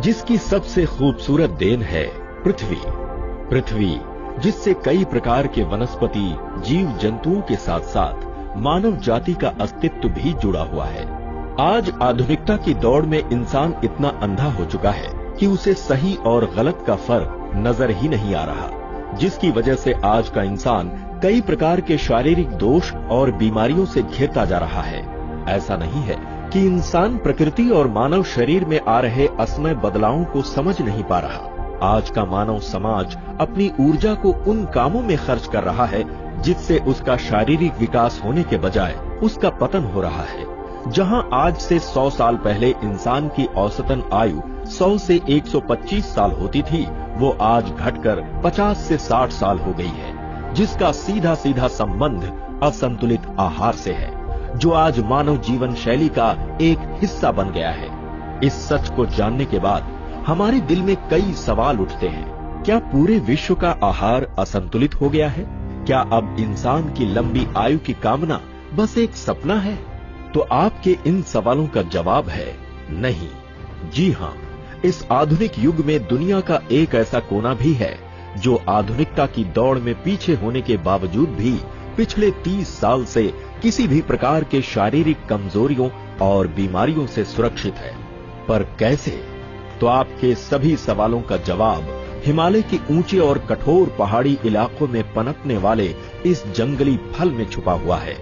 जिसकी सबसे खूबसूरत देन है पृथ्वी। पृथ्वी जिससे कई प्रकार के वनस्पति, जीव जंतुओं के साथ साथ मानव जाति का अस्तित्व भी जुड़ा हुआ है। आज आधुनिकता की दौड़ में इंसान इतना अंधा हो चुका है कि उसे सही और गलत का फर्क नजर ही नहीं आ रहा, जिसकी वजह से आज का इंसान कई प्रकार के शारीरिक दोष और बीमारियों से घिरता जा रहा है। ऐसा नहीं है कि इंसान प्रकृति और मानव शरीर में आ रहे असमय बदलावों को समझ नहीं पा रहा। आज का मानव समाज अपनी ऊर्जा को उन कामों में खर्च कर रहा है जिससे उसका शारीरिक विकास होने के बजाय उसका पतन हो रहा है। जहां आज से 100 साल पहले इंसान की औसतन आयु 100 से 125 साल होती थी, वो आज घटकर 50 से 60 साल हो गई है, जिसका सीधा सीधा संबंध असंतुलित आहार से है, जो आज मानव जीवन शैली का एक हिस्सा बन गया है। इस सच को जानने के बाद हमारे दिल में कई सवाल उठते हैं। क्या पूरे विश्व का आहार असंतुलित हो गया है? क्या अब इंसान की लंबी आयु की कामना बस एक सपना है? तो आपके इन सवालों का जवाब है नहीं। जी हां, इस आधुनिक युग में दुनिया का एक ऐसा कोना भी है जो आधुनिकता की दौड़ में पीछे होने के बावजूद भी पिछले 30 साल से किसी भी प्रकार के शारीरिक कमजोरियों और बीमारियों से सुरक्षित है। पर कैसे? तो आपके सभी सवालों का जवाब हिमालय के ऊंचे और कठोर पहाड़ी इलाकों में पनपने वाले इस जंगली फल में छुपा हुआ है,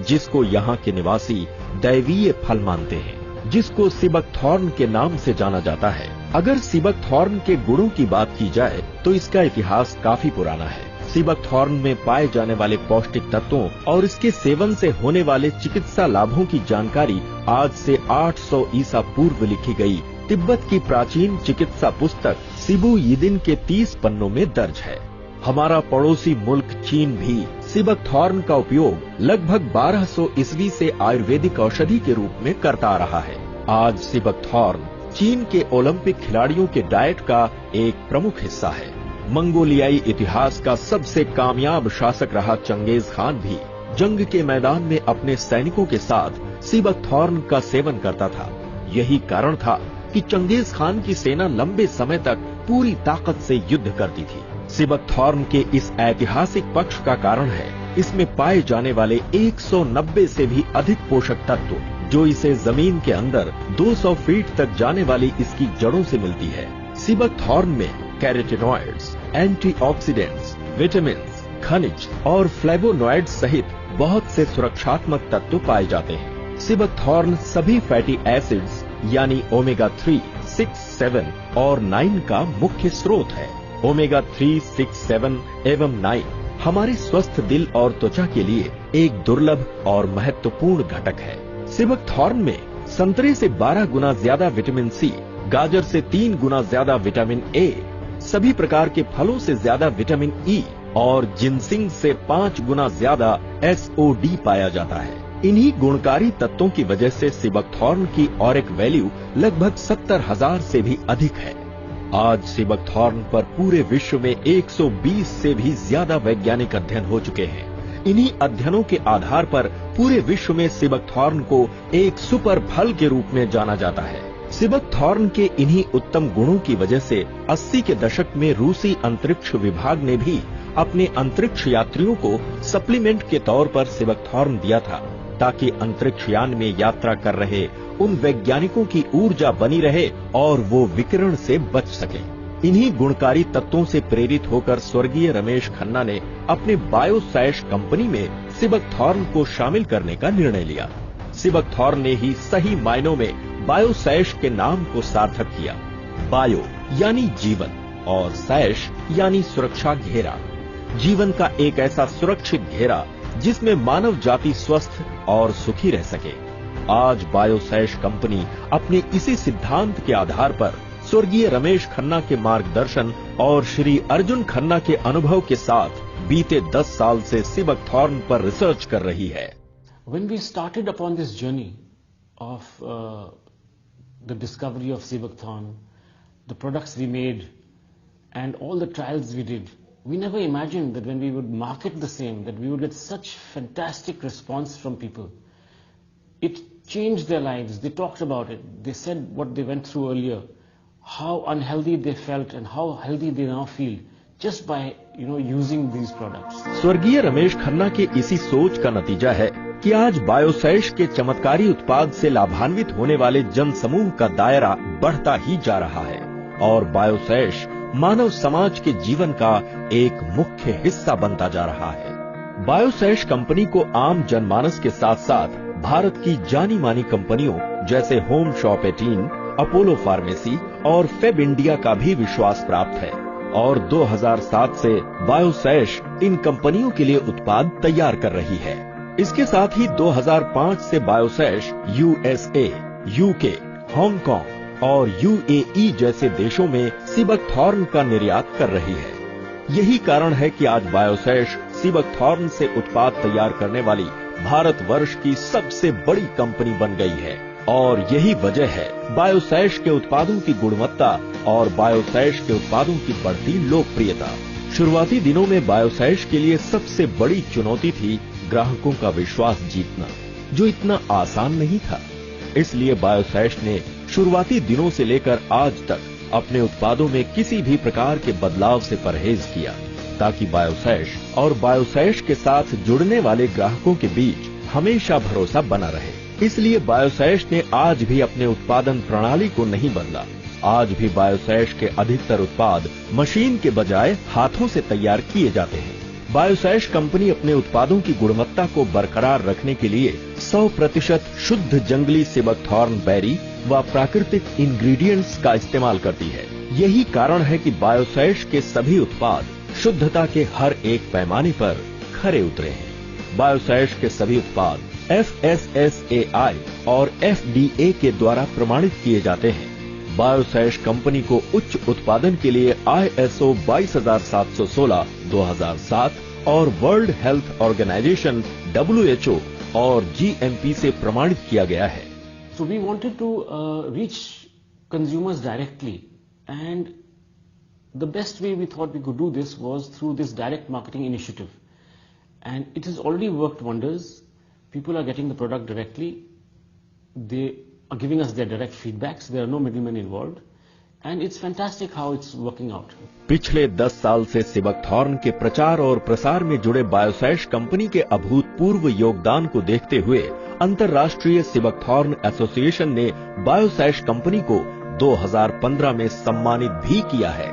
जिसको यहाँ के निवासी दैवीय फल मानते हैं, जिसको सिबकथॉर्न के नाम से जाना जाता है। अगर सिबकथॉर्न के गुणों की बात की जाए तो इसका इतिहास काफी पुराना है। सिबकथॉर्न में पाए जाने वाले पौष्टिक तत्वों और इसके सेवन से होने वाले चिकित्सा लाभों की जानकारी आज से 800 ईसा पूर्व लिखी गई तिब्बत की प्राचीन चिकित्सा पुस्तक सिबु यिदिन के 30 पन्नों में दर्ज है। हमारा पड़ोसी मुल्क चीन भी सिबकथॉर्न का उपयोग लगभग 1200 ईस्वी से आयुर्वेदिक औषधि के रूप में करता आ रहा है। आज सिबकथॉर्न चीन के ओलंपिक खिलाड़ियों के डाइट का एक प्रमुख हिस्सा है। मंगोलियाई इतिहास का सबसे कामयाब शासक रहा चंगेज खान भी जंग के मैदान में अपने सैनिकों के साथ सिबकथॉर्न का सेवन करता था। यही कारण था कि चंगेज खान की सेना लंबे समय तक पूरी ताकत से युद्ध करती थी। सिबकथॉर्न के इस ऐतिहासिक पक्ष का कारण है इसमें पाए जाने वाले 190 से भी अधिक पोषक तत्व, जो इसे जमीन के अंदर 200 फीट तक जाने वाली इसकी जड़ों से मिलती है। सिबकथॉर्न में कैरोटीनॉइड्स, एंटीऑक्सीडेंट्स, विटामिन, खनिज और फ्लेवोनॉइड्स सहित बहुत से सुरक्षात्मक तत्व पाए जाते हैं। सिबकथॉर्न सभी फैटी एसिड्स यानी ओमेगा 3, 6, 7 और 9 का मुख्य स्रोत है। ओमेगा 3, 6, 7 एवं 9 हमारे स्वस्थ दिल और त्वचा के लिए एक दुर्लभ और महत्वपूर्ण घटक है। सिबकथॉर्न में संतरे से 12 गुना ज्यादा विटामिन सी, गाजर से 3 गुना ज्यादा विटामिन ए, सभी प्रकार के फलों से ज्यादा विटामिन ई और जिनसिंग से 5 गुना ज्यादा SOD पाया जाता है। इन्हीं गुणकारी तत्वों की वजह से सिबकथॉर्न की ऑरिक वैल्यू लगभग 70,000 से भी अधिक है। आज सिबकथॉर्न पर पूरे विश्व में 120 से भी ज्यादा वैज्ञानिक अध्ययन हो चुके हैं। इन्हीं अध्ययनों के आधार पर पूरे विश्व में सिबकथॉर्न को एक सुपर फल के रूप में जाना जाता है। सिबकथॉर्न के इन्हीं उत्तम गुणों की वजह से 80 के दशक में रूसी अंतरिक्ष विभाग ने भी अपने अंतरिक्ष यात्रियों को सप्लीमेंट के तौर पर सिबकथॉर्न दिया था, ताकि अंतरिक्ष यान में यात्रा कर रहे उन वैज्ञानिकों की ऊर्जा बनी रहे और वो विकिरण से बच सके। इन्हीं गुणकारी तत्वों से प्रेरित होकर स्वर्गीय रमेश खन्ना ने अपने बायोसैश कंपनी में सिबकथॉर्न को शामिल करने का निर्णय लिया। सिबकथॉर्न ने ही सही मायनों में बायोसैश के नाम को सार्थक किया। बायो यानी जीवन और सैश यानी सुरक्षा घेरा। जीवन का एक ऐसा सुरक्षित घेरा जिसमें मानव जाति स्वस्थ और सुखी रह सके। आज बायोसैश कंपनी अपने इसी सिद्धांत के आधार पर स्वर्गीय रमेश खन्ना के मार्गदर्शन और श्री अर्जुन खन्ना के अनुभव के साथ बीते 10 साल से सिबकथॉर्न पर रिसर्च कर रही है। When we started upon this journey of the discovery of Sibuckthorn, the products we made and all the trials we did, we never imagined that when we would market the same, that we would get such fantastic response from people. It changed their lives. They talked about it. They said what they went through earlier, how unhealthy they felt and how healthy they now feel just by using these products. स्वर्गीय रमेश खन्ना के इसी सोच का नतीजा है कि आज बायोसैश के चमत्कारी उत्पाद से लाभान्वित होने वाले जन समूह का दायरा बढ़ता ही जा रहा है और बायोसैश मानव समाज के जीवन का एक मुख्य हिस्सा बनता जा रहा है। बायोसैश कंपनी को आम जनमानस के साथ साथ भारत की जानी मानी कंपनियों जैसे होम शॉप 18, अपोलो फार्मेसी और फेब इंडिया का भी विश्वास प्राप्त है और 2007 से बायोसैश इन कंपनियों के लिए उत्पाद तैयार कर रही है। इसके साथ ही 2005 से बायोसैश USA, UK, हांगकांग और UAE जैसे देशों में सीबकथॉर्न का निर्यात कर रही है। यही कारण है कि आज बायोसैश सीबकथॉर्न से उत्पाद तैयार करने वाली भारतवर्ष की सबसे बड़ी कंपनी बन गई है और यही वजह है बायोसैश के उत्पादों की गुणवत्ता और बायोसैश के उत्पादों की बढ़ती लोकप्रियता। शुरुआती दिनों में बायोसैश के लिए सबसे बड़ी चुनौती थी ग्राहकों का विश्वास जीतना, जो इतना आसान नहीं था। इसलिए बायोसैश ने शुरुआती दिनों से लेकर आज तक अपने उत्पादों में किसी भी प्रकार के बदलाव से परहेज किया ताकि बायोसैश और बायोसैश के साथ जुड़ने वाले ग्राहकों के बीच हमेशा भरोसा बना रहे। इसलिए बायोसैश ने आज भी अपने उत्पादन प्रणाली को नहीं बदला। आज भी बायोसैश के अधिकतर उत्पाद मशीन के बजाय हाथों से तैयार किए जाते हैं। बायोसैश कंपनी अपने उत्पादों की गुणवत्ता को बरकरार रखने के लिए 100% शुद्ध जंगली सीबकथॉर्न बेरी व प्राकृतिक इंग्रेडिएंट्स का इस्तेमाल करती है। यही कारण है कि बायोसैश के सभी उत्पाद शुद्धता के हर एक पैमाने पर खरे उतरे हैं। बायोसैश के सभी उत्पाद FSSAI और FDA के द्वारा प्रमाणित किए जाते हैं। बायोसैश कंपनी को उच्च उत्पादन के लिए ISO 22716 2007 और वर्ल्ड हेल्थ ऑर्गेनाइजेशन WHO और GMP से प्रमाणित किया गया है। So we wanted to reach consumers directly, and the best way we thought we could do this was through this direct marketing initiative, and it has already worked wonders. People are getting the product directly. They are giving us their direct feedbacks. There are no middlemen involved. And it's fantastic how it's working out. पिछले 10 साल से sea buckthorn के प्रचार और प्रसार में जुड़े बायोसैश company के अभूतपूर्व योगदान को देखते हुए अंतर्राष्ट्रीय सीबकथॉर्न एसोसिएशन ने बायोसैश कंपनी को 2015 में सम्मानित भी किया है।